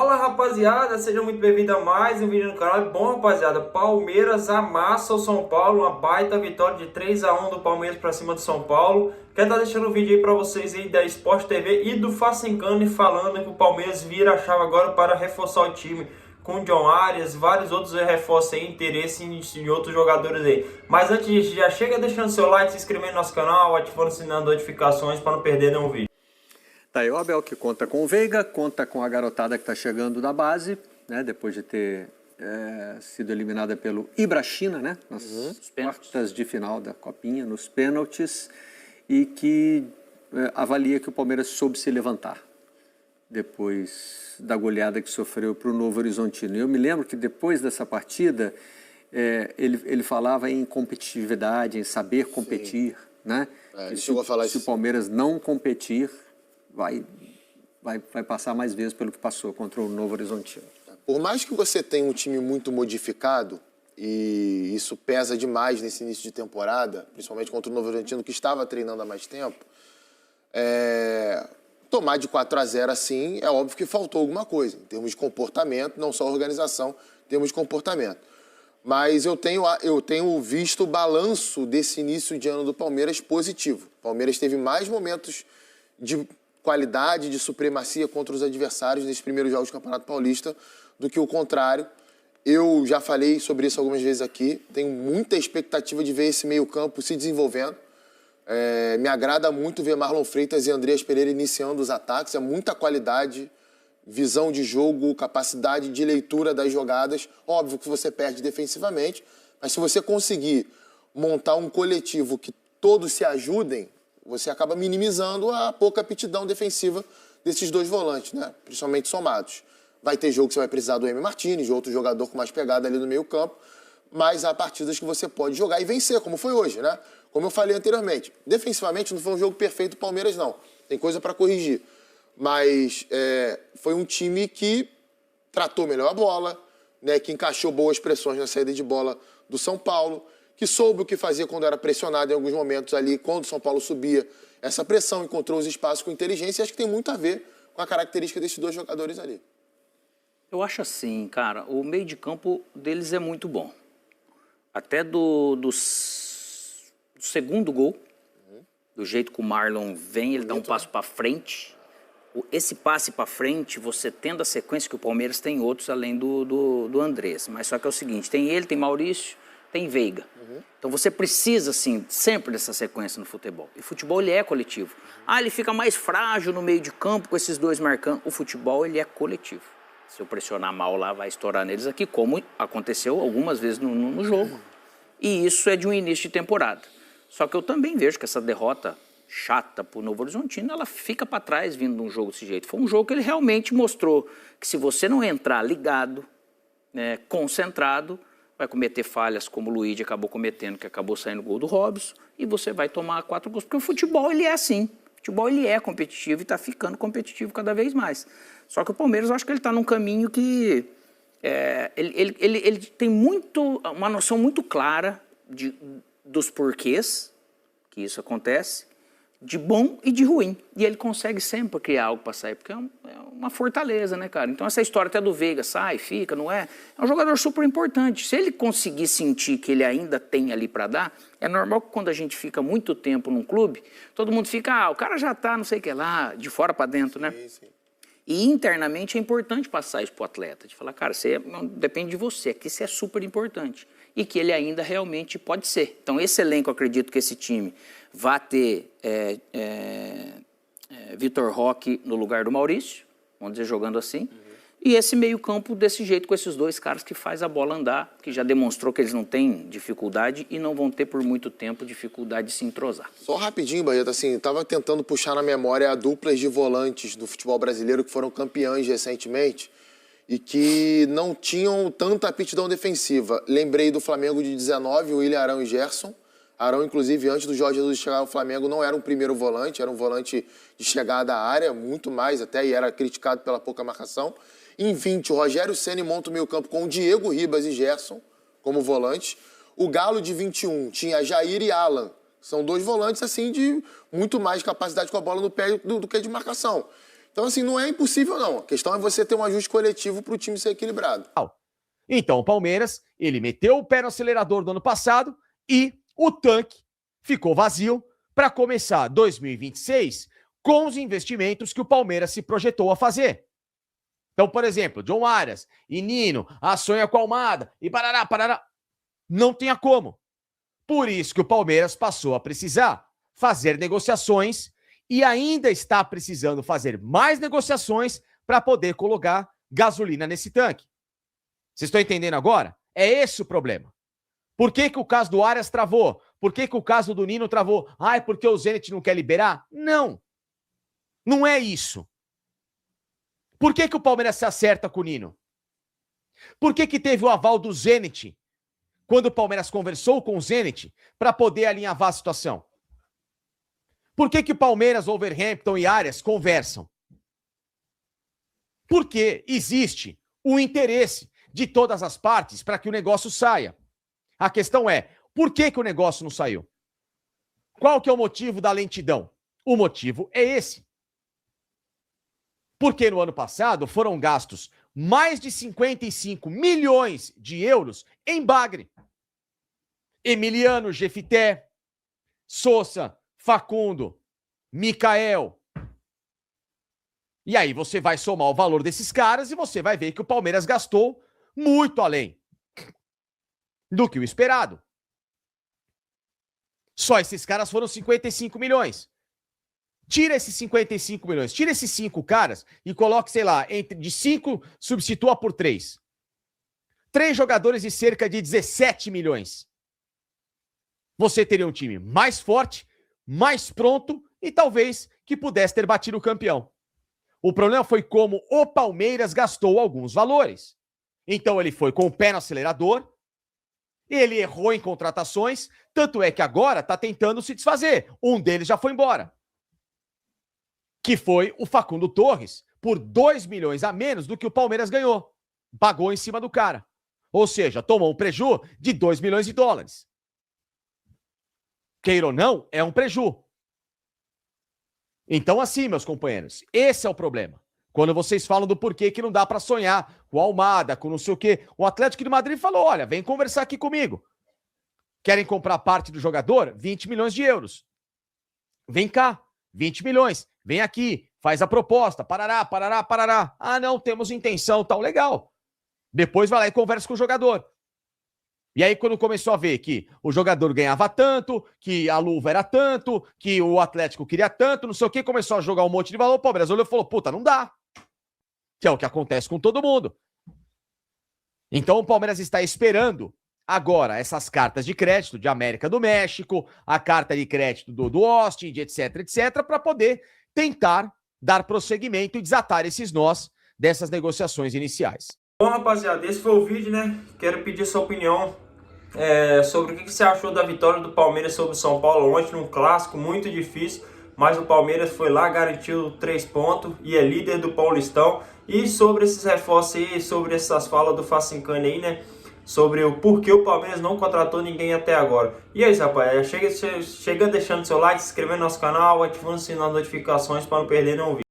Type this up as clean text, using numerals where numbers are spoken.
Fala rapaziada, sejam muito bem-vindos a mais um vídeo no canal. Bom rapaziada, Palmeiras amassa o São Paulo, uma baita vitória de 3-1 do Palmeiras para cima do São Paulo. Quero estar deixando um vídeo aí para vocês aí da Sport TV e do Facencane falando que o Palmeiras vira a chave agora para reforçar o time com o John Arias, vários outros reforços aí, interesse em outros jogadores aí. Mas antes disso, já chega deixando seu like, se inscrevendo no nosso canal, ativando o sininho das notificações para não perder nenhum vídeo. Tá aí o Abel, que conta com o Veiga, conta com a garotada que está chegando da base, né, depois de ter sido eliminada pelo Ibrachina, né, nas quartas de final da Copinha, nos pênaltis, e que avalia que o Palmeiras soube se levantar depois da goleada que sofreu para o Novo Horizontino. E eu me lembro que depois dessa partida, ele falava em competitividade, em saber competir, né? Ele chegou a falar se o Palmeiras não competir, vai passar mais vezes pelo que passou contra o Novo Horizontino. Por mais que você tenha um time muito modificado, e isso pesa demais nesse início de temporada, principalmente contra o Novo Horizontino, que estava treinando há mais tempo, tomar de 4-0 assim, é óbvio que faltou alguma coisa, em termos de comportamento, não só organização, em termos de comportamento. Mas eu tenho visto o balanço desse início de ano do Palmeiras positivo. O Palmeiras teve mais momentos de qualidade, de supremacia contra os adversários nesses primeiros jogos do Campeonato Paulista do que o contrário. Eu já falei sobre isso algumas vezes aqui, tenho muita expectativa de ver esse meio-campo se desenvolvendo. Me agrada muito ver Marlon Freitas e Andreas Pereira iniciando os ataques, é muita qualidade, visão de jogo, capacidade de leitura das jogadas. Óbvio que você perde defensivamente, mas se você conseguir montar um coletivo que todos se ajudem, você acaba minimizando a pouca aptidão defensiva desses dois volantes, né? Principalmente somados. Vai ter jogo que você vai precisar do Emi Martínez, de outro jogador com mais pegada ali no meio campo, mas há partidas que você pode jogar e vencer, como foi hoje, né? Como eu falei anteriormente, defensivamente não foi um jogo perfeito do Palmeiras, não. Tem coisa para corrigir. Mas foi um time que tratou melhor a bola, né? Que encaixou boas pressões na saída de bola do São Paulo, que soube o que fazer quando era pressionado em alguns momentos ali, quando o São Paulo subia essa pressão, encontrou os espaços com inteligência, e acho que tem muito a ver com a característica desses dois jogadores ali. Eu acho assim, cara, o meio de campo deles é muito bom. Até do segundo gol, do jeito que o Marlon vem, ele dá um passo para frente. Esse passe para frente, você tendo a sequência que o Palmeiras tem outros além do Andrés. Mas só que é o seguinte, tem ele, tem Maurício, tem Veiga. Então você precisa, assim, sempre dessa sequência no futebol. E o futebol, ele é coletivo. Ele fica mais frágil no meio de campo com esses dois marcando. O futebol, ele é coletivo. Se eu pressionar mal lá, vai estourar neles aqui, como aconteceu algumas vezes no jogo. E isso é de um início de temporada. Só que eu também vejo que essa derrota chata pro Novo Horizontino, ela fica para trás vindo de um jogo desse jeito. Foi um jogo que ele realmente mostrou que se você não entrar ligado, né, concentrado, vai cometer falhas como o Luigi acabou cometendo, que acabou saindo o gol do Robson, e você vai tomar 4 gols. Porque o futebol, ele é assim. O futebol, ele é competitivo e está ficando competitivo cada vez mais. Só que o Palmeiras, eu acho que ele está num caminho que... ele tem uma noção muito clara dos porquês que isso acontece, de bom e de ruim. E ele consegue sempre criar algo para sair, porque é uma fortaleza, né, cara? Então essa história até do Veiga, sai, fica, não é? É um jogador super importante. Se ele conseguir sentir que ele ainda tem ali para dar, é normal que quando a gente fica muito tempo num clube, todo mundo fica, o cara já tá, não sei o que lá, de fora para dentro, né? Sim. E internamente é importante passar isso pro atleta, de falar, cara, não depende de você, aqui isso é super importante. E que ele ainda realmente pode ser. Então esse elenco, eu acredito que esse time vai ter Vitor Roque no lugar do Maurício, vamos dizer, jogando assim, e esse meio campo desse jeito, com esses dois caras que faz a bola andar, que já demonstrou que eles não têm dificuldade e não vão ter por muito tempo dificuldade de se entrosar. Só rapidinho, Barreto, assim, estava tentando puxar na memória a duplas de volantes do futebol brasileiro que foram campeãs recentemente e que não tinham tanta aptidão defensiva. Lembrei do Flamengo de 19, o William Arão e Gerson. Arão, inclusive, antes do Jorge Jesus chegar ao Flamengo, não era um primeiro volante, era um volante de chegada à área, muito mais até, e era criticado pela pouca marcação. Em 20, o Rogério Ceni monta o meio-campo com o Diego Ribas e Gerson como volantes. O Galo de 21 tinha Jair e Alan. São dois volantes, assim, de muito mais capacidade com a bola no pé do que de marcação. Então, assim, não é impossível, não. A questão é você ter um ajuste coletivo para o time ser equilibrado. Então o Palmeiras, ele meteu o pé no acelerador do ano passado e o tanque ficou vazio para começar 2026 com os investimentos que o Palmeiras se projetou a fazer. Então, por exemplo, John Arias e Nino, a Sonha com a Almada e parará, não tinha como. Por isso que o Palmeiras passou a precisar fazer negociações e ainda está precisando fazer mais negociações para poder colocar gasolina nesse tanque. Vocês estão entendendo agora? É esse o problema. Por que o caso do Arias travou? Por que o caso do Nino travou? É porque o Zenit não quer liberar? Não. Não é isso. Por que o Palmeiras se acerta com o Nino? Por que teve o aval do Zenit quando o Palmeiras conversou com o Zenit para poder alinhavar a situação? Por que o Palmeiras, Wolverhampton e Arias conversam? Porque existe o interesse de todas as partes para que o negócio saia. A questão é, por que o negócio não saiu? Qual que é o motivo da lentidão? O motivo é esse. Porque no ano passado foram gastos mais de 55 milhões de euros em bagre. Emiliano, Jefité, Sousa, Facundo, Mikael. E aí você vai somar o valor desses caras e você vai ver que o Palmeiras gastou muito além do que o esperado. Só esses caras foram 55 milhões. Tira esses 55 milhões, tira esses 5 caras e coloque, sei lá, de 5, substitua por 3. 3 jogadores de cerca de 17 milhões. Você teria um time mais forte, mais pronto e talvez que pudesse ter batido o campeão. O problema foi como o Palmeiras gastou alguns valores. Então ele foi com o pé no acelerador, ele errou em contratações, tanto é que agora está tentando se desfazer. Um deles já foi embora. Que foi o Facundo Torres, por 2 milhões a menos do que o Palmeiras ganhou. Pagou em cima do cara. Ou seja, tomou um preju de 2 milhões de dólares. Queira ou não, é um preju. Então assim, meus companheiros, esse é o problema. Quando vocês falam do porquê que não dá pra sonhar com a Almada, com não sei o quê, o Atlético de Madrid falou, olha, vem conversar aqui comigo. Querem comprar parte do jogador? 20 milhões de euros. Vem cá, 20 milhões. Vem aqui, faz a proposta, parará. Ah, não, temos intenção, tal, legal. Depois vai lá e conversa com o jogador. E aí, quando começou a ver que o jogador ganhava tanto, que a luva era tanto, que o Atlético queria tanto, não sei o que, começou a jogar um monte de valor, o Palmeiras olhou e falou, puta, não dá. Que é o que acontece com todo mundo. Então o Palmeiras está esperando agora essas cartas de crédito de América do México, a carta de crédito do Austin, de etc, para poder tentar dar prosseguimento e desatar esses nós dessas negociações iniciais. Bom, rapaziada, esse foi o vídeo, né? Quero pedir sua opinião sobre o que você achou da vitória do Palmeiras sobre o São Paulo ontem, num clássico muito difícil, mas o Palmeiras foi lá, garantiu 3 pontos e é líder do Paulistão. E sobre esses reforços aí, sobre essas falas do Facincani aí, né? Sobre o porquê o Palmeiras não contratou ninguém até agora. E é isso, rapaz. Chega deixando seu like, se inscrevendo no nosso canal, ativando o sininho das notificações para não perder nenhum vídeo.